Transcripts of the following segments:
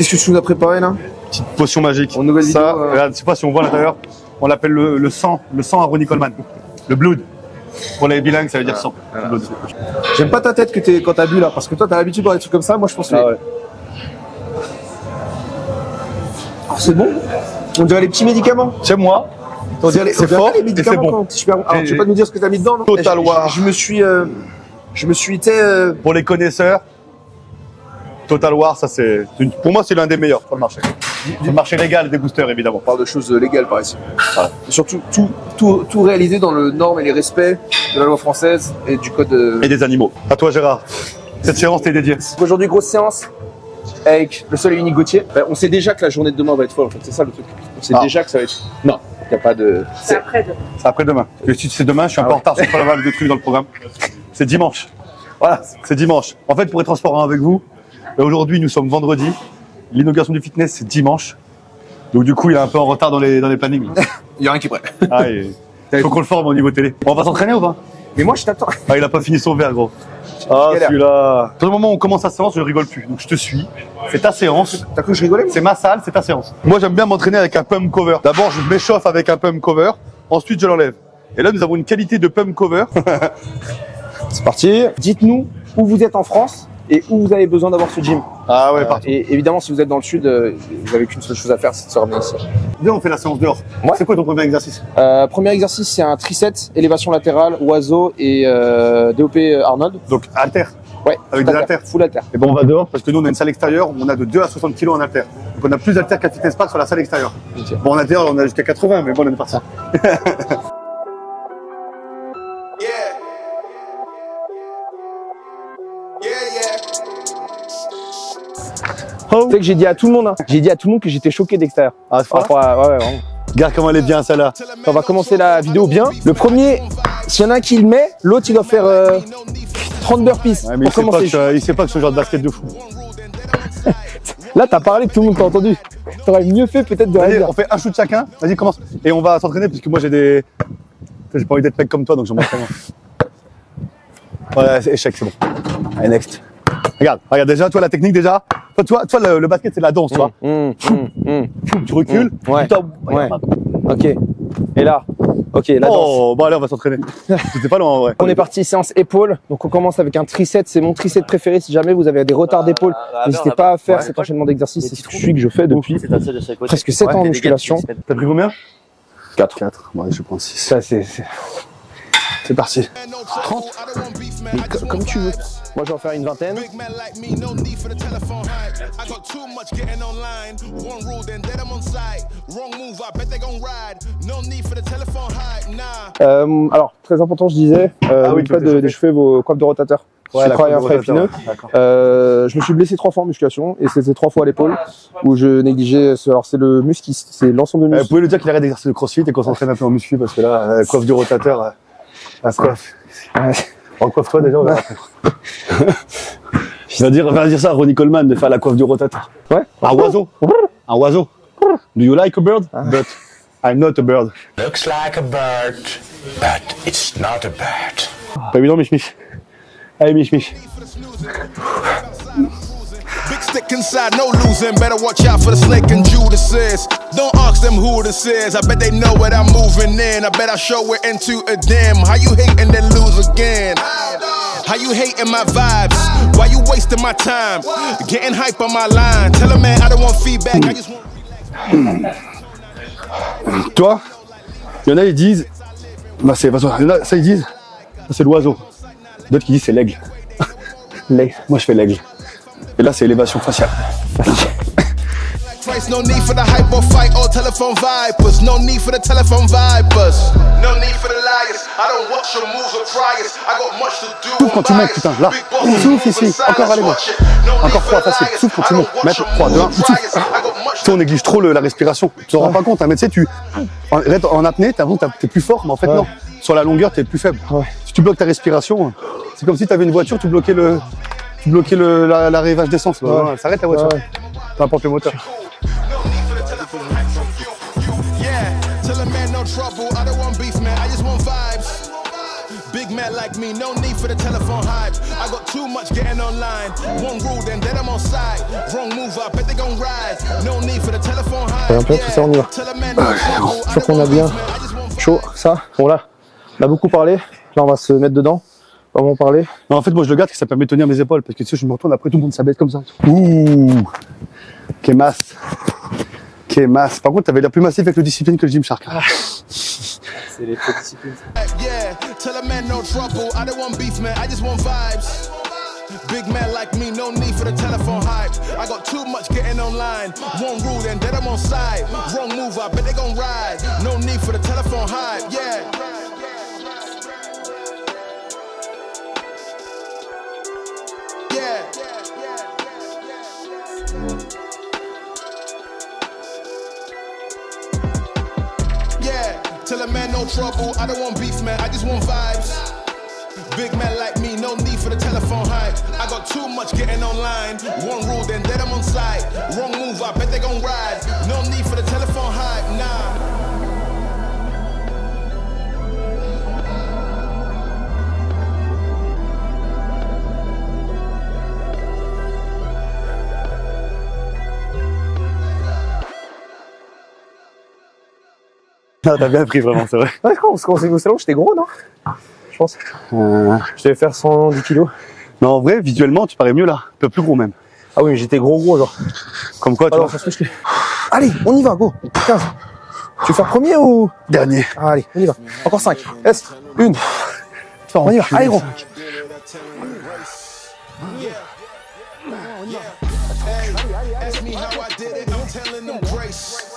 Qu'est-ce que tu nous as préparé là? Petite potion magique. En nouvelle ça, vidéo, regarde, je sais pas si on voit à l'intérieur, on l'appelle le sang à Ronnie Coleman. Le blood. Pour les bilingues, ça veut dire sang. Blood. J'aime pas ta tête quand t'as bu là, parce que toi t'as l'habitude de boire des trucs comme ça, moi je pense que... Ah ouais. Oh, c'est bon. On dirait les petits médicaments. Chez moi, c'est fort les et médicaments c'est bon. quand tu fais... Alors tu vas pas nous dire ce que t'as mis dedans, non? Total War. Je me suis... Pour les connaisseurs, Total War, ça c'est, pour moi c'est l'un des meilleurs sur le marché. Sur le marché légal des boosters évidemment. On parle de choses légales par ici. Voilà. Et surtout tout réalisé dans le normes et les respects de la loi française et du code... Et des animaux. À toi Gérard, cette séance t'est dédiée. Aujourd'hui, grosse séance avec le seul et unique Gauthier. Ben, on sait déjà que la journée de demain va être folle en fait, c'est ça le truc. On sait déjà que ça va être... Non, il n'y a pas de... C'est après-demain. C'est après-demain. Et si c'est demain, je suis un peu en retard sur pas mal de trucs dans le programme. C'est dimanche. Voilà, c'est dimanche. En fait, pour être transparent avec vous, aujourd'hui nous sommes vendredi. L'inauguration du fitness c'est dimanche. Donc du coup il est un peu en retard dans les plannings. Il n'y a rien qui est prêt. Ah, il faut qu'on le forme au niveau télé. On va s'entraîner ou pas? Mais moi je t'attends. Ah, il a pas fini son verre, gros. Ah, celui-là. Au moment où on commence la séance, je rigole plus. Donc je te suis. C'est ta séance. T'as cru que je rigolais? C'est ma salle, c'est ta séance. Moi, j'aime bien m'entraîner avec un pump cover. D'abord, je m'échauffe avec un pump cover. Ensuite, je l'enlève. Et là, nous avons une qualité de pump cover. C'est parti. Dites-nous où vous êtes en France et où vous avez besoin d'avoir ce gym. Ah ouais, partout. Et évidemment, si vous êtes dans le sud, vous n'avez qu'une seule chose à faire, c'est de se ramener ici. Viens, on fait la séance dehors. Ouais. C'est quoi ton premier exercice? Premier exercice, c'est un tricep, élévation latérale, oiseau et DOP Arnold. Donc, halter. Ouais. Avec des haltères. Full halter. Et bon, on va dehors parce que nous, on a une salle extérieure où on a de 2 à 60 kg en haltère. Donc, on a plus d'haltères qu'à Fitness Park sur la salle extérieure. Okay. Bon, en haltère, on a jusqu'à 80, mais bon, on est parti. Tu sais que j'ai dit à tout le monde, hein. J'ai dit à tout le monde que j'étais choqué d'extérieur. Ah, c'est ouais, vraiment. Regarde comment elle est bien, celle-là. On va commencer la vidéo bien. Le premier, s'il y en a un qui le met, l'autre il doit faire 30 burpees. Ouais, mais il sait pas que ce genre de basket de fou. Là, t'as parlé, tout le monde t'a entendu. T'aurais mieux fait peut-être de Vas-y, rien. on fait un shoot chacun. Vas-y, commence. Et on va s'entraîner parce que moi j'ai pas envie d'être mec comme toi, donc je m'entraîne. Ouais, échec, c'est bon. Allez, next. Regarde déjà, toi la technique déjà. Toi le basket c'est la danse, tu vois. Tu recules. Ouais. Ouais. Ok. Et là. Ok, la danse. Oh, bon allez, on va s'entraîner. C'était pas loin en vrai. On est parti, séance épaules. Donc on commence avec un tricep, c'est mon tricep préféré. Si jamais vous avez des retards d'épaule, n'hésitez pas à faire cet enchaînement d'exercices. C'est celui que je fais depuis presque 7 ans en musculation. T'as pris combien? 4. Bon, allez, je prends 6. Ça C'est parti. 30. Mais comme tu veux. Moi, je vais en faire une vingtaine. Alors, très important, je disais, oui, pas d'échauffer vos coiffes de rotateur. Ouais, J'ai la travaillé un coiffe de frein épineux. Je me suis blessé 3 fois en musculation et c'était 3 fois à l'épaule où je négligeais. Alors, c'est le muscle, c'est l'ensemble de muscle. Vous pouvez lui dire qu'il arrête d'exercer le crossfit et qu'on s'entraîne un peu en muscu parce que là, la coiffe du rotateur, la coiffe. Coiffe-toi déjà, on verra. Va dire ça à Ronnie Coleman de faire la coiffe du rotateur. Ouais. Un oiseau. Un oiseau. Do you like a bird? But I'm not a bird. Looks like a bird, but it's not a bird. Pas évident, Mich. Allez, Mich. Big stick inside, no losing. Better watch out for the snake and Judas. Don't ask them who this is. I bet they know what I'm moving in. I bet I show it into a dim. How you hate and then lose again? How you hating my vibes? Why you wasting my time? Getting hype on my line. Tell a man I don't want feedback. I just want. Toi, il y en a ils disent, bah c'est pas ça. Il y en a, ça ils disent, c'est l'oiseau. D'autres qui disent c'est l'aigle. L'aigle. Moi je fais l'aigle. Et là c'est élévation faciale. No need for the hype or fight or telephone vipers. No need for the telephone vipers. No need for the liars. I don't watch your moves or priors. I got much to do. Souffle quand tu montes, putain, là. Souffle ici. Encore, allez, moi. Encore 3, facile. Souffle quand tu montes. Mettre 3, 2, 1. Souffle. Tu sais, on néglige trop la respiration. Tu t'en rends pas compte, hein, mais tu sais, en apnée, t'es plus fort, mais en fait, non. Sur la longueur, t'es plus faible. Si tu bloques ta respiration, c'est comme si t'avais une voiture, tu bloquais l'arrivage d'essence. Elle s'arrête la voiture. Peu importe le moteur. man like me, no need for the telephone hype. I got too much getting online. One rule, then I'm on side. Wrong move, I bet they gon' ride. No need for the telephone hype. Un peu, tout ça, on y va. Je crois qu'on a bien chaud, ça. Bon là, on a beaucoup parlé. Là, on va se mettre dedans. Vraiment parler. Non, en fait, moi, je le garde, que ça permet de tenir mes épaules. Parce que tu sais, je me retourne après, tout le monde s'abaisse comme ça. Ouh. Qu'est masse. Qu'est masse. Par contre, t'avais l'air plus massif avec le discipline que le Gymshark. C'est les faux disciplines. Yeah, tell a man no trouble. I don't want beef, man. I just want vibes. Big man like me, no need for the telephone hype. I got too much getting online. One rule, then I'm on side. Wrong move, I bet they gon' ride. No need for the telephone hype. Yeah. Tell a man no trouble, I don't want beef, man, I just want vibes. Big man like me, no need for the telephone hype. I got too much getting online. One rule, then I'm on side. Wrong move, I bet they gon' ride. No need for the telephone hype, nah. Ah, t'as bien pris, vraiment, c'est vrai. Ouais, parce qu'on s'est vu au salon, j'étais gros, non? Je pense. Je devais faire 110 kilos. Mais en vrai, visuellement, tu parais mieux là. Un peu plus gros même. Ah oui, mais j'étais gros, genre. Comme quoi, tu vois. Ça se muscler. Allez, on y va, go. 15. Tu veux faire premier ou? Dernier. Ah, allez, on y va. Encore 5. Est. Une. On y va. Allez, gros. Ask me how I did it, I'm telling them grace.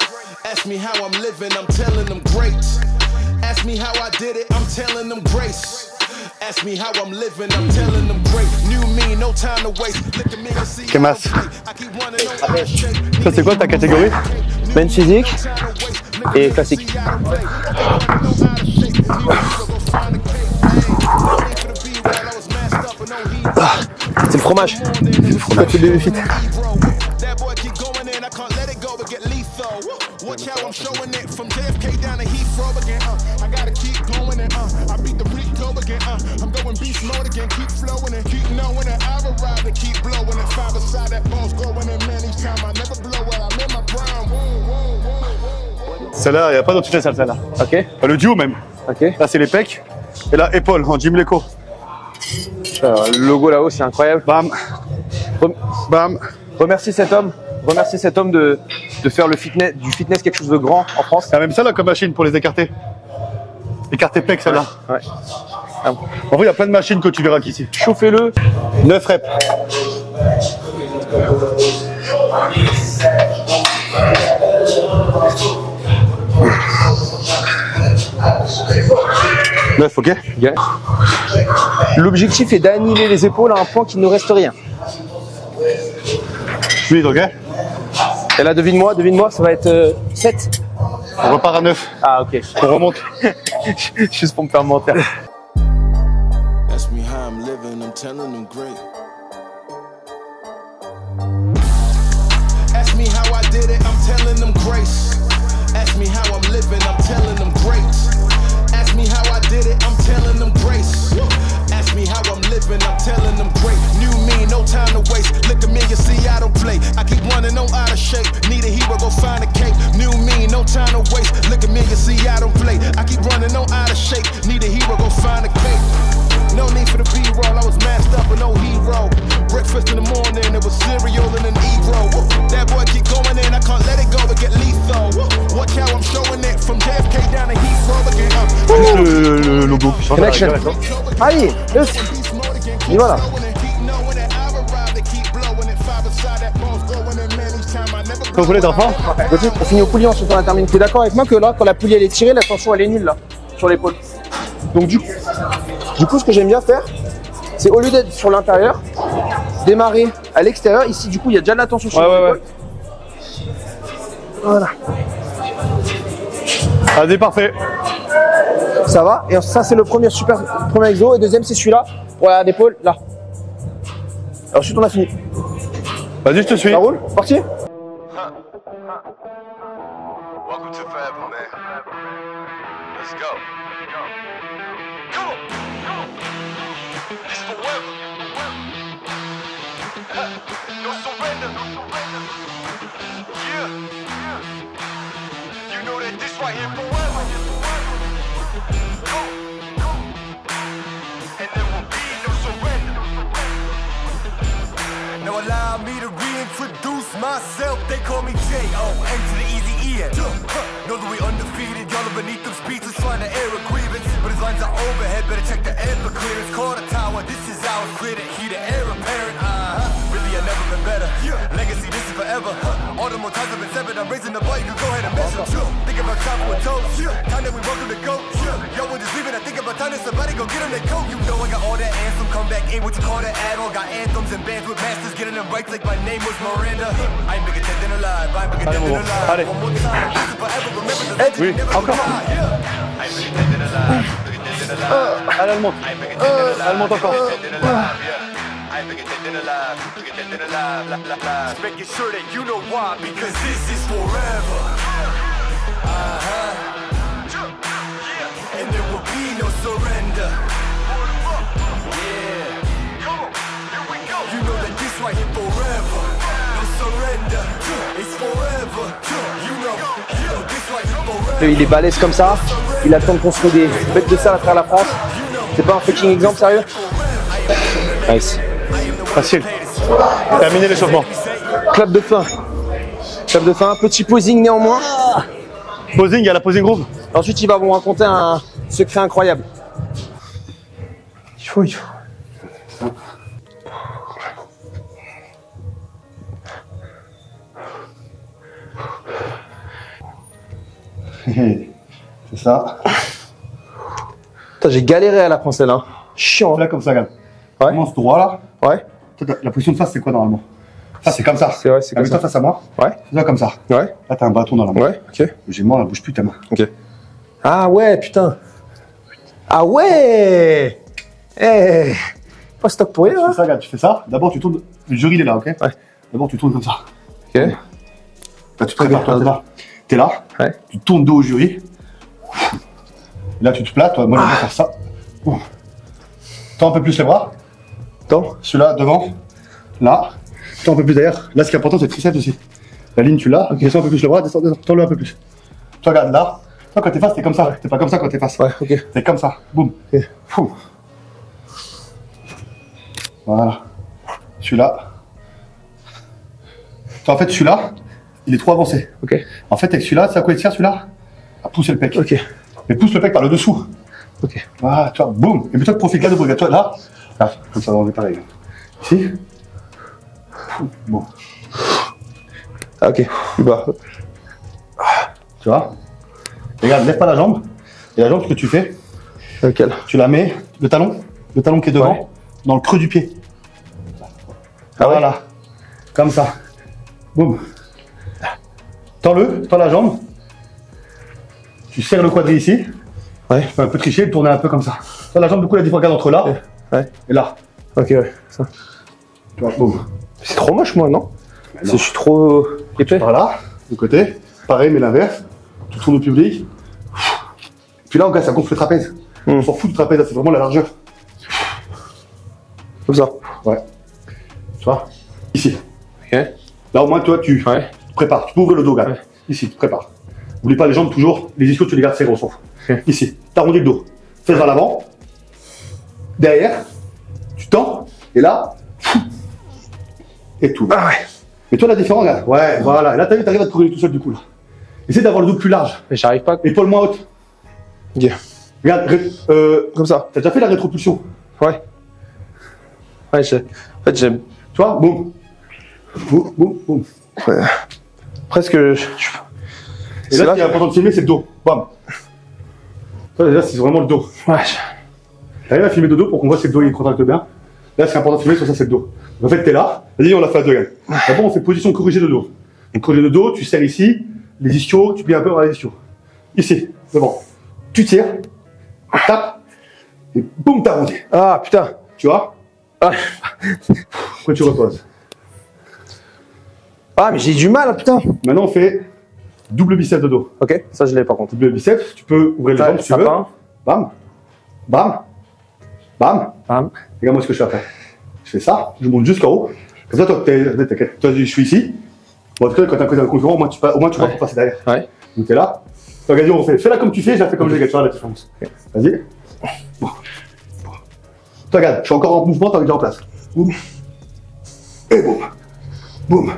Ask me how I'm living, I'm telling them great. Ask me how I did it, I'm telling them grace. Ask me how I'm living, I'm telling them great. New me, no time to waste. Look at me and see. Qu'est masse. Ça, c'est quoi ta catégorie? Bench physique et classique. C'est le fromage. Pourquoi tu bébé fit? Watch how I'm showing it from JFK down to Heathrow again. I gotta keep going and I beat the Rico again. I'm going beast mode again, keep flowing and keep knowing it. I will ride and keep blowing it. Five aside that ball's going in man each time. I never blow it. I'm in my prime. Celle-là, il n'y a pas d'autre toutes les salles, celle-là. Ok. Le duo même. Ok. Là, c'est les pecs. Et là, épaules en Gym Leco. Le logo là-haut, c'est incroyable. Bam. Bam. Remercie cet homme. Remercier cet homme de faire du fitness quelque chose de grand en France. C'est même ça là comme machine pour les écarter. Écarter pec celle-là. Ouais. En vrai, il y a plein de machines que tu verras qu'ici. Chauffez-le. 9 reps. Neuf, ok. Yeah. L'objectif est d'annihiler les épaules à un point qu'il ne reste rien. 8, ok. Et là, devine-moi, ça va être 7. On repart à 9. Ah, ok. On remonte. Juste pour me faire mentir. Ask me how I'm living, I'm telling them great. Ask me how I did it, I'm telling them grace. Ask me how I'm living, I'm telling them great. Ask me how I did it, I'm telling them grace. Ask me how I'm living, I'm telling them great. New me, no time to waste. Look at me, you see I don't play. I keep running, no out of shape. Need a hero, go find a cape. New me, no time to waste. Look at me, you see I don't play. I keep running, no out of shape. Need a hero, go find a cape. No need for the B-roll, I was masked up and no hero. Breakfast in the morning, it was cereal and an egro. That boy keep going in, I can't let it go but get lethal. Watch how I'm showing it from JFK down to Heathrow again. Le logo. Connection. Allez, on y va là. Quand vous voulez d'enfant, on finit au poulie, ensuite on termine. Tu es d'accord avec moi que là, quand la poulie elle est tirée, la tension elle est nulle là, sur l'épaule. Donc du coup, ce que j'aime bien faire, c'est au lieu d'être sur l'intérieur, démarrer à l'extérieur. Ici, du coup, il y a déjà de la tension sur l'épaule. Voilà. Allez, parfait. Ça va. Et ça, c'est le premier exo. Et deuxième, c'est celui-là pour la d'épaule, là. Et ensuite, on a fini. Vas-y, je te suis. Ça roule? Parti? Welcome to forever, man. Let's go. Come on. This forever. No surrender. Yeah. You know that this right here forever. Go. And there will be no surrender. Now allow me to reintroduce myself. They call me J.O.N. to the easy E. Know that we undefeated. Y'all are beneath them speeches trying to air a grievance. But his lines are overhead. Better check the air for clearance. Call the tower. This is ours. Clear the heat. The air apparent. Really, I've never been better. Legacy, this is forever. All the more times I've been severed. I'm raising the bar. You can go ahead and measure. Think about time for a toast. Time that we welcome to go. Yo, we're just leaving. I think about time that somebody go get them that coat. You know I got all that anthem. Come back in. What you call that add-on? Got anthems and bands with masters. Getting them right like my name was Miranda. I ain't bigger dead than alive. I ain't bigger dead than alive. Allez. One more time. This is forever. Remember the legend. Oui, encore. I ain't bigger dead than alive. Bigger dead than alive. Allez, elle monte. I ain't bigger dead than alive. Elle monte encore. Bigger dead than alive. Yeah. I ain't bigger dead than alive. Bigger dead than alive. Just making sure that you know why. Because this is forever. And there will be no surrender. Yeah. You know that this right here forever. No surrender. It's forever. You know this right here forever. Il est balèze comme ça, il a le temps de construire des bêtes de salle à travers la France. C'est pas un fucking exemple sérieux? Nice. Facile. Terminé l'échauffement. Clap de fin. Clap de fin, petit posing néanmoins. Posing, il y a la posing groove. Ensuite, il va vous raconter un secret incroyable. Il faut. C'est ça. Putain, j'ai galéré à la prendre celle-là. Chiant. Là, comme ça, regarde. Ouais. Commence droit là. Ouais. La position de face, c'est quoi normalement? Ça, c'est comme ça. C'est vrai, c'est comme Mets-toi ça. face à moi. Ouais. Fais-ça comme ça. Ouais. Là, t'as un bâton dans la main. Ouais, ok. J'ai mort, elle bouge plus ta main. Ok. Ah ouais, putain. Ah ouais. Eh. Pas stock pour rien, Tu hein. fais ça, regarde, tu fais ça. D'abord, tu tournes. Le jury, il est là, ok? Ouais. D'abord, tu tournes comme ça. Ok. Là, tu te prépares, toi, t'es là. T'es là. Ouais. Tu tournes dos au jury. Là, tu te plates. Toi, moi, je vais faire ça. Tends un peu plus les bras. Attends. Celui-là, devant. Là. Tends un peu plus derrière. Là, ce qui est important, c'est le triceps aussi. La ligne, tu l'as. Descends un peu plus le bras. Descends, tends-le un peu plus. Toi, regarde, là. Toi, quand t'es face, t'es comme ça. T'es pas comme ça quand t'es face. Ouais, ok. T'es comme ça. Boum. Ok. Fou. Voilà. Celui-là. En fait, celui-là, il est trop avancé. Ok. En fait, avec celui-là, c'est à quoi il tire celui-là? À pousser le pec. Ok. Mais pousse le pec par le dessous. Ok. Voilà, tu vois, boum. Et mets-toi de profil, regarde, regarde, toi, là. Là, comme ça, on est pareil. Ici. Bon. Ah, ok. Plus bas. Tu vois? Regarde, lève pas la jambe. Et la jambe, ce que tu fais, Lequel? tu la mets, le talon qui est devant, Ouais. dans le creux du pied. Ah ouais. Voilà. Comme ça. Boum. Tends la jambe. Tu serres le quadri ici. Ouais. Tu peux un peu tricher, tourner un peu comme ça. Tends la jambe, du coup, la différence regarde entre là Ouais. et là. Ok, ouais. Ça. Tu vois, boum. C'est trop moche, moi, non? non. Parce que je suis trop épais. Par là, de côté. Pareil, mais l'inverse. Tu tournes au public. Puis là, en gars, ça gonfle le trapèze. On s'en fout du trapèze, là, c'est vraiment la largeur. Comme ça. Ouais. Tu vois? Ici. Ok. Là, au moins, toi, tu Ouais. te prépares. Tu peux ouvrir le dos, gars. Ouais. Ici, tu te prépares. N'oublie pas les jambes toujours. Les ischios, tu les gardes serrés, on s'en fout. Ok. Ici. T'arrondis le dos. Fais vers l'avant. Derrière. Tu tends. Et là. Et tout. Ah ouais. Mais toi, la différence, regarde. Ouais, voilà. Et là, t'arrives à te corriger tout seul, du coup, là. Essaie d'avoir le dos plus large. Mais j'arrive pas. Épaule moins haute. Ok. Regarde, Comme ça. t'as déjà fait la rétropulsion. Ouais. Ouais, en fait, j'aime. Tu vois, boum. Boum, boum, boum. Ouais. Presque. Et là, ce qui est important de filmer, c'est le dos. Bam. Ça, déjà, c'est vraiment le dos. Ouais. T'arrives à filmer le dos pour qu'on voit si le dos il contracte bien. Là, ce qui est important de filmer, sur ça, c'est le dos. En fait, t'es là. Vas-y, on l'a fait à deux, gars. D'abord, on fait position corrigée de dos. Donc, corrigée de dos, tu serres ici. Les ischios, tu plies un peu vers les ischios. Ici, devant. Tu tires. Tape. Et boum, t'as arrondi. Ah, putain. Tu vois? Ah, Après, tu reposes. ah mais j'ai du mal, hein, putain. Maintenant, on fait double biceps de dos. Ok, ça je l'ai par contre. Double biceps, tu peux ouvrir les jambes si tu Ça veux. part. Bam. Bam. Bam. Bam. Regarde-moi ce que je fais après. Je fais ça, je monte jusqu'en haut. Comme ça, toi, je suis ici. Bon, en tout cas, quand t'as un côté concurrent, au moins tu vois pour passer derrière. Ouais. Donc t'es là. Toi, Gadio, on fait. Fais-la comme tu fais, je la fais comme je l'ai, tu vois la différence. Vas-y. Bon. Toi, regarde, je suis encore en mouvement, t'es déjà en place. Boum. Et boum. Boum.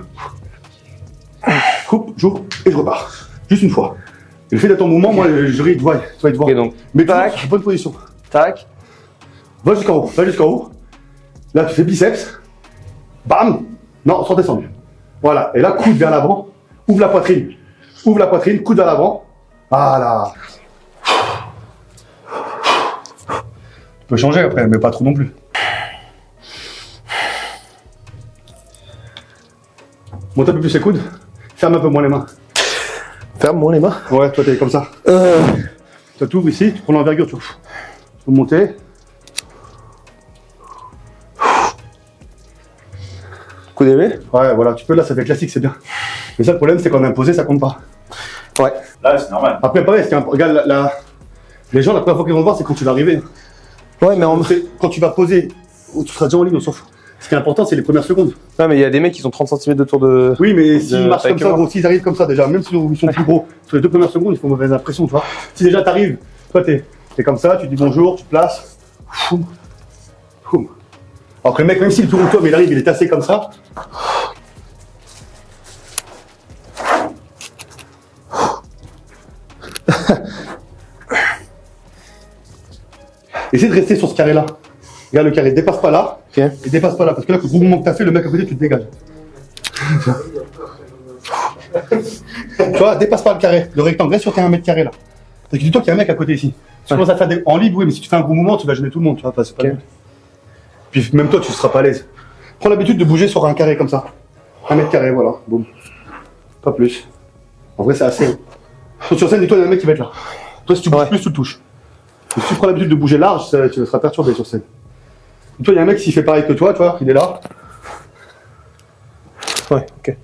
Coupe, j'ouvre et je repars. Juste une fois. Et le fait d'être en mouvement, moi, je ris, tu vois. Ok, donc, Mais tac. bonne position. Tac. Va jusqu'en haut, va jusqu'en haut. Là, tu fais biceps. Bam. Non, sans descendre. Voilà. Et là, coude vers l'avant. Ouvre la poitrine. Ouvre la poitrine, coude vers l'avant. Voilà. Tu peux changer après, mais pas trop non plus. Monte un peu plus les coudes. Ferme un peu moins les mains. Ferme-moi les mains. Ouais, toi, t'es comme ça. Toi, tu ouvres ici, tu prends l'envergure, tu peux monter. Coup d'épée. Ouais, voilà, tu peux, là, ça fait classique, c'est bien. Mais ça, le problème, c'est qu'on a imposé, ça compte pas. Ouais. Là, c'est normal. Après, pareil, regarde, les gens, la première fois qu'ils vont te voir, c'est quand tu vas arriver. Ouais, mais Quand tu vas poser, tu seras déjà en ligne, on s'en fout. Ce qui est important, c'est les premières secondes. non, mais il y a des mecs qui sont 30 cm de tour de. Oui, mais s'ils marchent comme ça, taille gros, s'ils arrivent comme ça, déjà, même s'ils sont plus gros, sur les 2 premières secondes, ils font mauvaise impression, tu vois. Si déjà t'arrives, toi, t'es comme ça, tu dis bonjour, tu te places. Foum. Foum. Alors que le mec, même s'il tourne toi, mais il arrive, il est tassé comme ça. Essaye de rester sur ce carré-là. Regarde le carré, dépasse pas là. Ok. Et dépasse pas là, parce que là, le gros mouvement que t'as fait, le mec à côté, tu te dégages. Tu vois, dépasse pas le carré, le rectangle, reste sur tes 1 mètre carré là. Parce que dis-toi qu'il y a un mec à côté ici. Tu commences à faire en libre, oui, mais si tu fais un gros mouvement, tu vas gêner tout le monde, tu vois, c'est pas le but. Puis même toi, tu seras pas à l'aise. Prends l'habitude de bouger sur un carré comme ça. 1 mètre carré, voilà, boum. Pas plus. En vrai, c'est assez. Sur scène, dis-toi, il y a un mec qui va être là. Toi, si tu bouges plus, tu le touches. Et si tu prends l'habitude de bouger large, tu seras perturbé sur scène. Toi, il y a un mec, s'il fait pareil que toi, tu vois, il est là. Ouais, ok.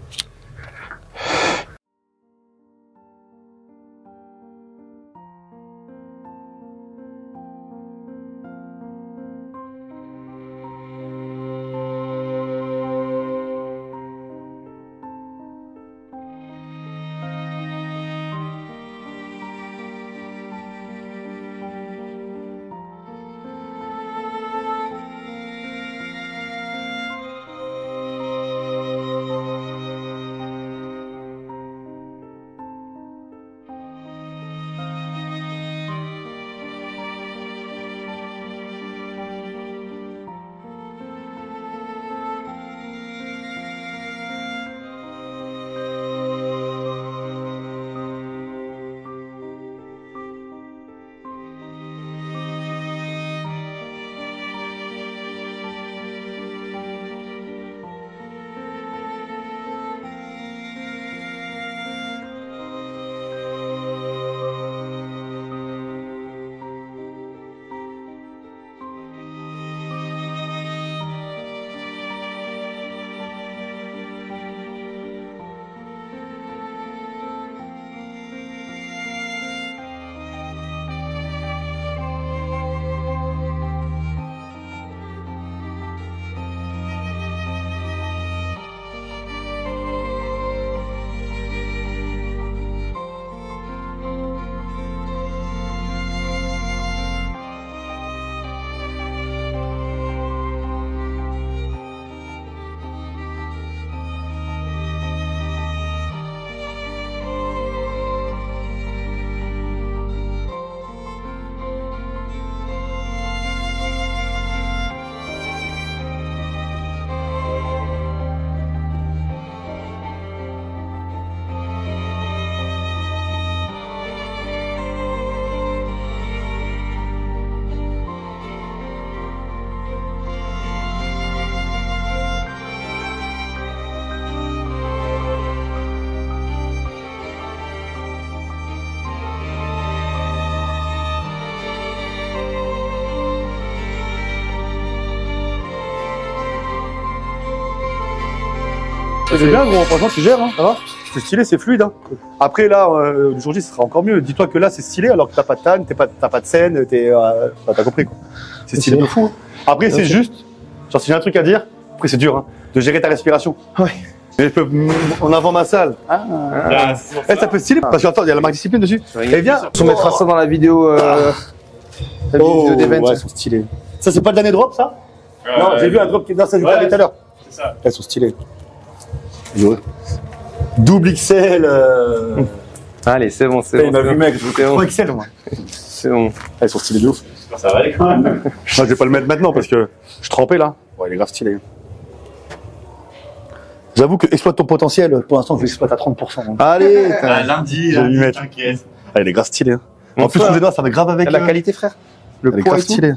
c'est bien, gros. Franchement, tu gères, hein. Ça va? C'est stylé, c'est fluide, hein. Après, là, le jour J, ce sera encore mieux. Dis-toi que là, c'est stylé, alors que t'as pas de tanne, t'as pas de scène, t'as compris, quoi. C'est stylé de fou. Après, c'est juste, genre, si j'ai un truc à dire, après, c'est dur, hein, de gérer ta respiration. Ouais. Mais je peux, en avant ma salle. Ça peut être stylé, parce qu'attends, il y a la marque discipline dessus. Et viens. On mettra ça dans la vidéo, d'event. Ouais, elles sont stylées. Ça, c'est pas de l'année drop, ça? Non, j'ai vu un drop qui est dans ça, tout à l'heure. C'est ça. Elles sont stylées. Double XL. Allez, c'est bon, c'est bon. Il m'a vu, mec, je veux 3 XL, moi. C'est bon. Elles sont stylées de ouf. Ça va aller quand même. Non, je vais pas le mettre maintenant parce que je trempais là. Ouais, il est grave stylé. J'avoue que exploite ton potentiel, pour l'instant, je l'exploite à 30%. Hein. Allez, lundi, t'inquiète. Ah, il est grave stylé. Hein. En plus, les doigts, ça va grave avec. La qualité, frère. Le il est poids grave et tout. stylé.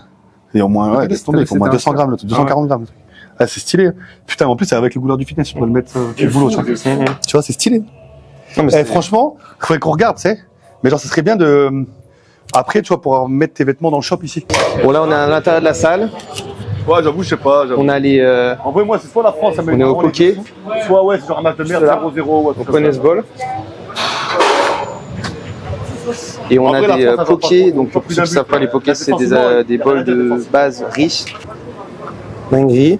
Et au moins, ouais, laisse tomber, il faut au moins 200 grammes, 240 grammes. Ah, c'est stylé. Putain, en plus, c'est avec les couleurs du fitness, on peut le mettre du boulot, tu vois. Tu vois, c'est stylé. Franchement, il faudrait qu'on regarde, tu sais. Mais genre, ce serait bien de. Après, tu vois, pouvoir mettre tes vêtements dans le shop ici. Bon, là, on est à l'intérieur de la salle. Ouais, j'avoue, je sais pas. On a les. En vrai, moi, c'est soit la France, ça On est au poké. Soit, ouais, c'est genre un match de merde, 0-0. Ouais, On connaît ce ball. Et on a des pokés. Donc, pour ceux qui ne savent pas, les pokés, c'est des bols de base riches. Dinguerie.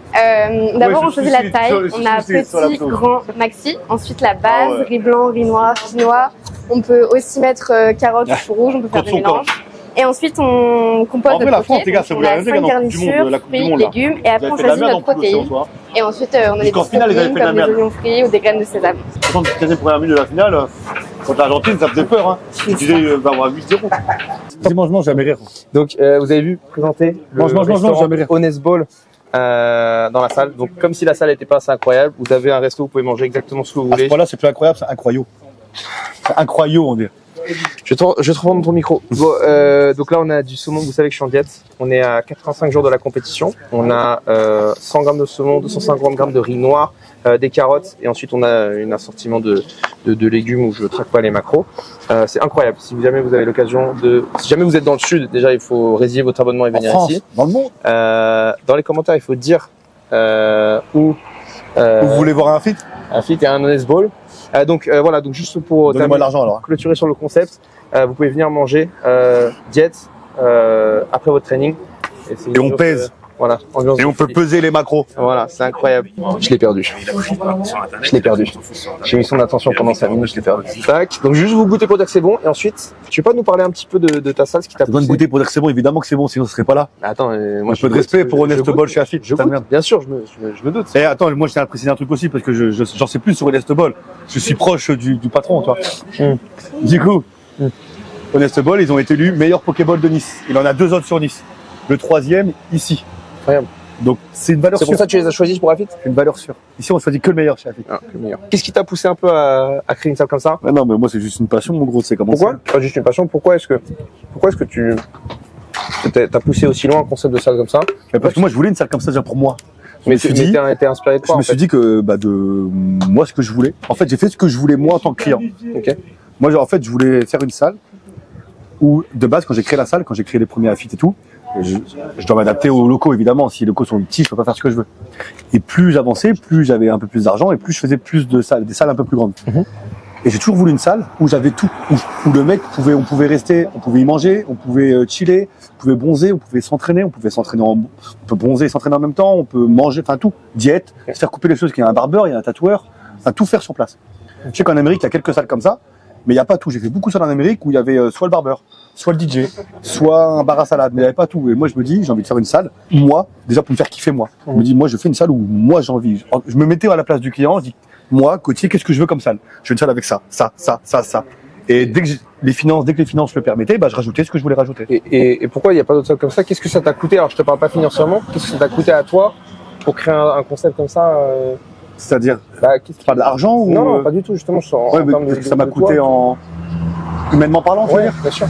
D'abord, on choisit la taille. On a petit, grand, maxi. Ensuite, la base, riz blanc, riz noir, quinoa. On peut aussi mettre carottes ou rouge. On peut faire des mélanges. Et ensuite, on compose le poké. On a 5 garnitures, fruits, légumes. Et après, on choisit notre protéine. Et ensuite, on a des petits toppings comme des oignons frits ou des graines de sésame. Quand tu étais première minute de la finale, contre l'Argentine, ça faisait peur. Hein. Tu disais, va avoir 8-0. Mange, jamais rire. Donc, vous avez vu présenter le jamais rire. Honest Ball dans la salle. Donc, comme si la salle n'était pas assez incroyable, vous avez un resto où vous pouvez manger exactement ce que vous voulez. À ce point-là, c'est plus incroyable, c'est incroyable. C'est incroyable, on dit. Je vais te reprendre ton micro. Bon, donc là, on a du saumon. Vous savez que je suis en diète. On est à 85 jours de la compétition. On a 100 grammes de saumon, 250 grammes de riz noir, des carottes, et ensuite on a un assortiment de légumes où je ne traque pas les macros. C'est incroyable. Si jamais vous avez l'occasion si jamais vous êtes dans le sud, déjà il faut résilier votre abonnement et venir ici. Dans le monde. Dans les commentaires, il faut dire où vous voulez voir un fit. Un fit et un honest ball. Donc voilà, donc juste pour donnez-moi de l'argent alors. Clôturer sur le concept, vous pouvez venir manger diète après votre training. Et on pèse. Voilà. Et on peut peser les macros. Voilà, c'est incroyable. Je l'ai perdu. J'ai mis son attention pendant 5 minutes, je l'ai perdu. Tac. Donc juste vous goûter pour dire que c'est bon, et ensuite, tu peux pas nous parler un petit peu de ta salle, ce qui t'a poussé. Tu dois goûter pour dire que c'est bon, évidemment que c'est bon, sinon ce serait pas là. Attends, moi un peu de respect pour Honest Ball chez Afid. Bien sûr, je me doute. Et attends, moi je tiens à préciser un truc aussi parce que j'en sais plus sur Honest Ball. Je suis proche du patron, toi. Du coup, Honest Ball, ils ont été élus meilleur Pokéball de Nice. Il en a 2 autres sur Nice. Le 3e ici. Incroyable. Donc c'est une valeur sûre. C'est pour ça que tu les as choisis pour Afid? C'est une valeur sûre. Ici on choisit que le meilleur chez Afid. Ah, que le meilleur. Qu'est-ce qui t'a poussé un peu à créer une salle comme ça? Non mais moi c'est juste une passion mon gros, c'est comment. Pourquoi? Pas juste une passion, pourquoi est-ce que tu t'as poussé aussi loin un concept de salle comme ça? Parce que moi je voulais une salle comme ça déjà pour moi. Mais t'es inspiré de quoi? Je me suis dit que de moi ce que je voulais. En fait j'ai fait ce que je voulais moi en tant que client. Ok. Moi en fait je voulais faire une salle où de base quand j'ai créé la salle, quand j'ai créé les premiers Afid et tout, je dois m'adapter aux locaux évidemment. Si les locaux sont petits, je peux pas faire ce que je veux. Et plus j'avançais, plus j'avais un peu plus d'argent et plus je faisais plus de salles, des salles un peu plus grandes. Et j'ai toujours voulu une salle où j'avais tout, où le mec on pouvait rester, on pouvait y manger, on pouvait chiller, on pouvait bronzer, on pouvait s'entraîner, on peut bronzer et s'entraîner en même temps, on peut manger, enfin tout, diète, se faire couper les choses. Il y a un barbeur, il y a un tatoueur, enfin tout faire sur place. Je sais qu'en Amérique il y a quelques salles comme ça. Mais il n'y a pas tout. J'ai fait beaucoup de salles en Amérique où il y avait soit le barbeur, soit le DJ, soit un bar à salade, mais il n'y avait pas tout. Et moi, je me dis, j'ai envie de faire une salle, moi, déjà pour me faire kiffer, moi. Je me dis, moi, je fais une salle où moi, j'ai envie. Je me mettais à la place du client, je dis, moi, Cotier, qu'est-ce que je veux comme salle? Je veux une salle avec ça. Et dès que les finances le permettaient, je rajoutais ce que je voulais rajouter. Et pourquoi il n'y a pas d'autres salles comme ça? Qu'est-ce que ça t'a coûté? Alors, je te parle pas financièrement. Qu'est-ce que ça t'a coûté à toi pour créer un concept comme ça? C'est-à-dire, pas de l'argent ou... Non, pas du tout, justement. Parce que ça m'a coûté humainement parlant, tu veux dire? Bien sûr.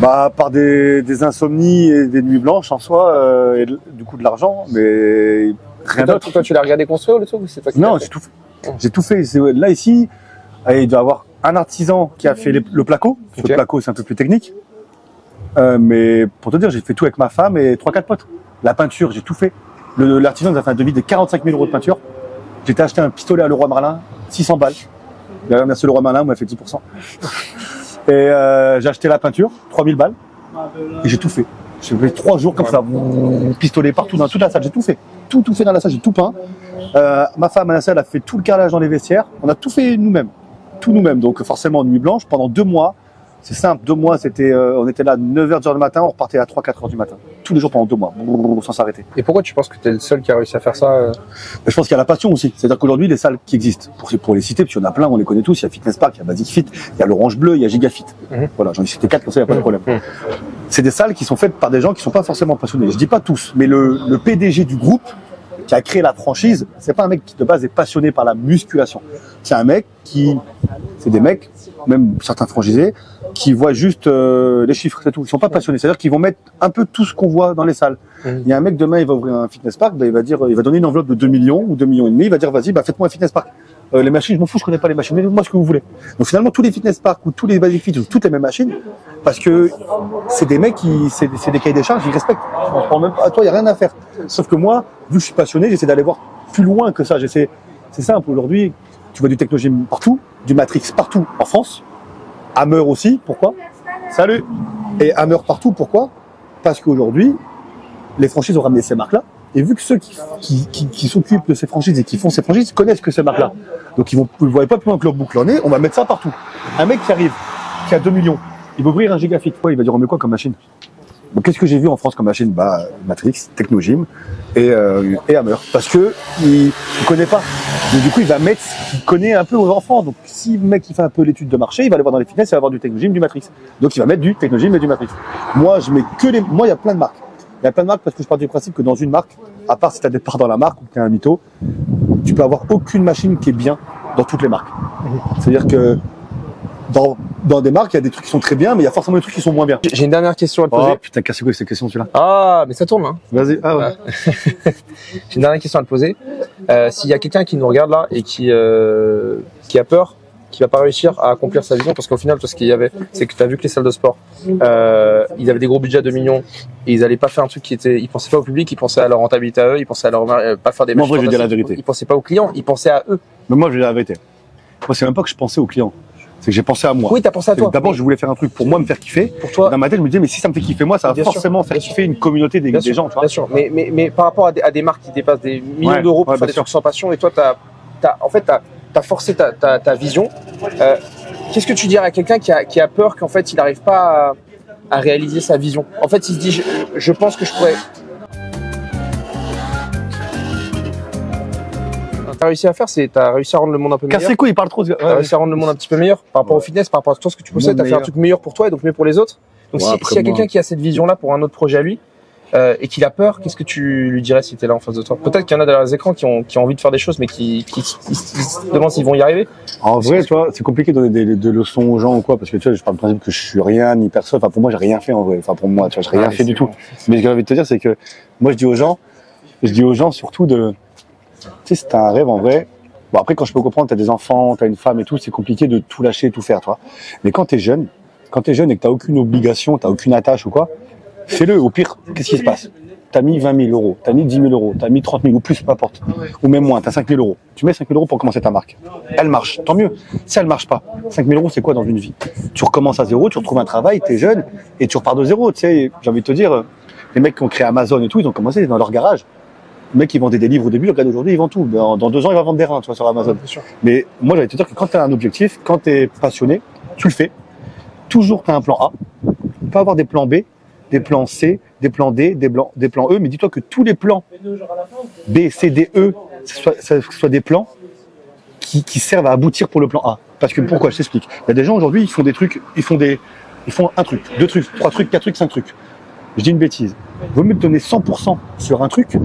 Par des insomnies et des nuits blanches en soi, et du coup de l'argent, mais rien d'autre. Toi, tu l'as regardé construire le truc ou c'est toi qui Non, j'ai tout fait. J'ai tout fait. Là ici, il doit y avoir un artisan qui a fait le placo. Le placo, c'est un peu plus technique. Mais pour te dire, j'ai fait tout avec ma femme et 3-4 potes. La peinture, j'ai tout fait. L'artisan nous a fait un devis de 45 000 € de peinture. J'étais acheté un pistolet à Leroy Merlin, 600 balles. D'ailleurs, merci Leroy Merlin, on m'a fait 10%. Et j'ai acheté la peinture, 3000 balles. Et j'ai tout fait. J'ai fait 3 jours comme ça, pistolet partout dans toute la salle, j'ai tout fait. Tout fait dans la salle, j'ai tout peint. Ma femme, Anassa, elle a fait tout le carrelage dans les vestiaires. On a tout fait nous-mêmes. Tout nous-mêmes. Donc forcément, nuit blanche, pendant 2 mois. C'est simple, 2 mois, c'était, on était là 9h du matin, on repartait à 3-4h du matin. Tous les jours pendant 2 mois, sans s'arrêter. Et pourquoi tu penses que tu es le seul qui a réussi à faire ça Je pense qu'il y a la passion aussi. C'est-à-dire qu'aujourd'hui, les salles qui existent, pour les citer, parce qu'il y en a plein, on les connaît tous, il y a Fitness Park, il y a Basic Fit, il y a l'Orange Bleu, il y a Gigafit. Voilà, j'en ai cité 4, comme ça, il n'y a pas de problème. C'est des salles qui sont faites par des gens qui ne sont pas forcément passionnés. Je dis pas tous, mais le PDG du groupe, qui a créé la franchise, c'est pas un mec qui de base est passionné par la musculation. C'est un mec c'est des mecs, même certains franchisés, qui voient juste les chiffres, c'est tout. Ils sont pas passionnés. C'est-à-dire qu'ils vont mettre un peu tout ce qu'on voit dans les salles. Il y a un mec demain, il va ouvrir un fitness park, il va donner une enveloppe de 2 millions ou 2,5 millions. Il va dire, vas-y, faites-moi un fitness park. Les machines, je m'en fous, je connais pas les machines, mais moi ce que vous voulez. Donc finalement, tous les fitness parks ou tous les basic fit, toutes les mêmes machines, parce que c'est des mecs c'est des cahiers des charges, ils respectent. On prend même pas, à toi, il y a rien à faire. Sauf que moi, vu que je suis passionné, j'essaie d'aller voir plus loin que ça. C'est simple. Aujourd'hui, tu vois du Technogym partout, du Matrix partout en France, Hammer aussi. Pourquoi? Salut. Et Hammer partout. Pourquoi? Parce qu'aujourd'hui, les franchises ont ramené ces marques-là. Et vu que ceux qui s'occupent de ces franchises et qui font ces franchises connaissent que ces marques-là, donc vous ne voyez pas plus loin que leur boucle en est, on va mettre ça partout. Un mec qui arrive, qui a 2 millions, il va ouvrir un Gigafit. Il va dire, on met quoi comme machine? Donc qu'est-ce que j'ai vu en France comme machine? Matrix, Technogym et Hammer. Parce que il connaît pas. Donc du coup, il va mettre ce qu'il connaît un peu aux enfants. Donc si le mec il fait un peu l'étude de marché, il va aller voir dans les fitness, il va avoir du Technogym, du Matrix. Donc il va mettre du Technogym et du Matrix. Moi, je mets moi, il y a plein de marques. Il y a plein de marques parce que je pars du principe que dans une marque, à part si tu as des parts dans la marque ou que tu es un mytho, tu peux avoir aucune machine qui est bien dans toutes les marques. C'est-à-dire que dans des marques, il y a des trucs qui sont très bien, mais il y a forcément des trucs qui sont moins bien. J'ai une dernière question à te poser. Oh putain, cassez quoi cette question celui-là? Ah, mais ça tourne là. Vas-y. Ah ouais. J'ai une dernière question à te poser. S'il y a quelqu'un qui nous regarde là et qui a peur, qui va pas réussir à accomplir sa vision, parce qu'au final, toi, ce qu'il y avait, c'est que tu as vu que les salles de sport, ils avaient des gros budgets à 2 millions et ils allaient pas faire un truc ils pensaient pas au public, ils pensaient à leur rentabilité à eux, ils pensaient à leur pas faire des Moi, en vrai, je vais dire la vérité. Ils pensaient pas aux clients, ils pensaient à eux. Mais moi, je vais dire la vérité. Moi, c'est même pas que je pensais aux clients. C'est que j'ai pensé à moi. Oui, t'as pensé à toi. D'abord, je voulais faire un truc pour moi, me faire kiffer. Pour toi. Dans ma tête, je me disais, mais si ça me fait kiffer moi, ça va forcément faire kiffer une communauté des gens, tu vois. Bien sûr. Mais par rapport à des marques qui dépassent des millions d'euros pour faire des trucs sans passion, et toi, t'as forcé ta vision. Qu'est-ce que tu dirais à quelqu'un qui a peur qu'en fait, il n'arrive pas à réaliser sa vision? En fait, il se dit, je pense que je pourrais. T'as réussi à faire, t'as réussi à rendre le monde un peu meilleur. Casse les couilles, il parle trop. T'as réussi à rendre le monde un petit peu meilleur par rapport au fitness, par rapport à tout ce que tu possèdes. T'as fait un truc meilleur pour toi et donc mieux pour les autres. Donc s'il y a quelqu'un qui a cette vision-là pour un autre projet à lui et qu'il a peur, qu'est-ce que tu lui dirais si t'es là en face de toi? Peut-être qu'il y en a derrière les écrans qui ont envie de faire des choses mais qui se demandent s'ils vont y arriver. En vrai, tu vois, c'est compliqué de donner des leçons aux gens ou quoi, parce que tu vois, je parle du principe que je suis rien ni personne. Enfin, pour moi, j'ai rien fait en vrai. Enfin, pour moi, tu vois, j'ai rien fait du tout. Mais ce que j'ai envie de te dire, c'est que moi, je dis aux gens surtout de, tu sais, si t'as un rêve en vrai. Bon, après, quand je peux comprendre, t'as des enfants, t'as une femme et tout, c'est compliqué de tout lâcher, tout faire, toi. Mais quand t'es jeune et que t'as aucune obligation, t'as aucune attache ou quoi, fais-le. Au pire, qu'est-ce qui se passe? T'as mis 20 000 euros, t'as mis 10 000 euros, t'as mis 30 000 ou plus, peu importe. Ou même moins, t'as 5 000 euros. Tu mets 5 000 euros pour commencer ta marque. Elle marche, tant mieux. Si elle marche pas, 5 000 euros, c'est quoi dans une vie? Tu recommences à zéro, tu retrouves un travail, t'es jeune et tu repars de zéro. Tu sais, j'ai envie de te dire, les mecs qui ont créé Amazon et tout, ils ont commencé dans leur garage. Les mecs qui vendaient des livres au début, regarde aujourd'hui, ils vendent tout. Dans 2 ans, ils vont vendre des reins, tu vois, sur Amazon. Mais moi, j'allais te dire que quand tu as un objectif, quand tu es passionné, tu le fais. Toujours, tu as un plan A. Pas avoir des plans B, des plans C, des plans D, des plans E. Mais dis-toi que tous les plans B, C, D, E, ce soit des plans qui servent à aboutir pour le plan A. Parce que pourquoi? Je t'explique. Il y a des gens aujourd'hui, ils font des trucs, ils font un truc, 2 trucs, 3 trucs, 4 trucs, 5 trucs. Je dis une bêtise. Vaut mieux te donner 100% sur un truc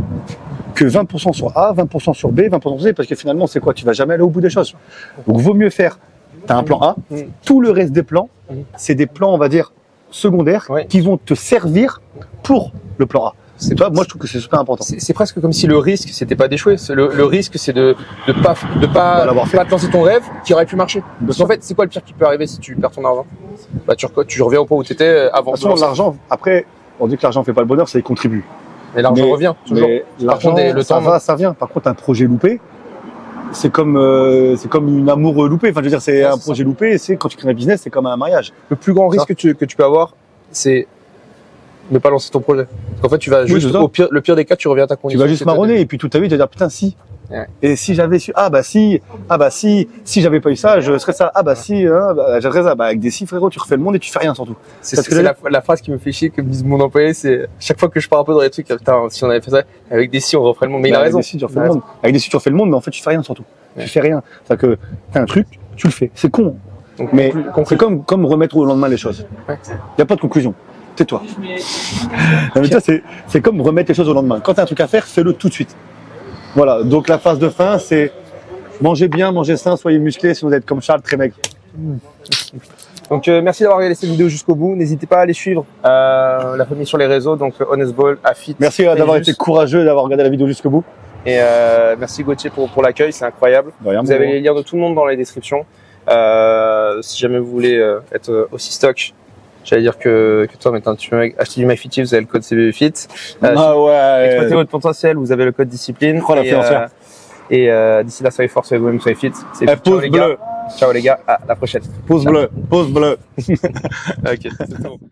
que 20% sur A, 20% sur B, 20% sur C, parce que finalement, c'est quoi? Tu vas jamais aller au bout des choses. Donc, vaut mieux faire, tu as un plan A, tout le reste des plans, c'est des plans, on va dire, secondaires, qui vont te servir pour le plan A. Moi, je trouve que c'est super important. C'est presque comme si le risque, c'était pas d'échouer. Le risque, c'est de pas te lancer ton rêve qui aurait pu marcher. Parce qu'en fait, c'est quoi le pire qui peut arriver si tu perds ton argent? Bah, tu reviens au point où tu étais avant. De toute façon, l'argent, après, on dit que l'argent fait pas le bonheur, ça y contribue. Mais l'argent revient, toujours. L'argent, ça vient. Par contre, un projet loupé, c'est comme une amour loupée. Enfin, je veux dire, c'est un projet loupé. Et c'est quand tu crées un business, c'est comme un mariage. Le plus grand risque que tu peux avoir, c'est ne pas lancer ton projet. Parce qu'en fait, tu vas juste, le pire des cas, tu reviens à ta condition. Tu vas juste marronner et puis toute ta vie, tu vas dire putain si. Ouais. Et si j'avais su, si j'avais pas eu ça, je serais ça. J'aurais ça. Avec des si frérot, tu refais le monde et tu fais rien surtout. C'est la phrase qui me fait chier, que me disent mon employé, c'est chaque fois que je pars un peu dans les trucs, putain, si on avait fait ça, avec des si on referait le monde. Mais il a raison. Avec des si tu refais le monde. Avec des si tu refais le monde, mais en fait tu fais rien surtout. Ouais. Tu fais rien. C'est-à-dire que t'as un truc, tu le fais. C'est con. Donc, mais c'est comme remettre au lendemain les choses. Ouais. Y a pas de conclusion. Tais-toi. C'est comme remettre les choses au lendemain. Quand t'as un truc à faire, fais-le tout de suite. Voilà, donc la phase de fin, c'est mangez bien, mangez sain, soyez musclés, sinon vous êtes comme Charles, très maigre. Donc merci d'avoir regardé cette vidéo jusqu'au bout. N'hésitez pas à aller suivre la famille sur les réseaux, donc Honest Ball, Afit. Merci d'avoir été courageux, d'avoir regardé la vidéo jusqu'au bout. Et merci Gauthier pour l'accueil, c'est incroyable. Vous avez les liens de tout le monde dans les descriptions. Si jamais vous voulez être aussi stock, j'allais dire que toi maintenant tu peux acheter du MyFit, vous avez le code CBFit. Exploitez votre potentiel, vous avez le code discipline. Et d'ici là, soyez forts, soyez vous-même, soyez fit. Pause bleue. Ciao les gars, à la prochaine. Pause bleue. Ok, c'est tout.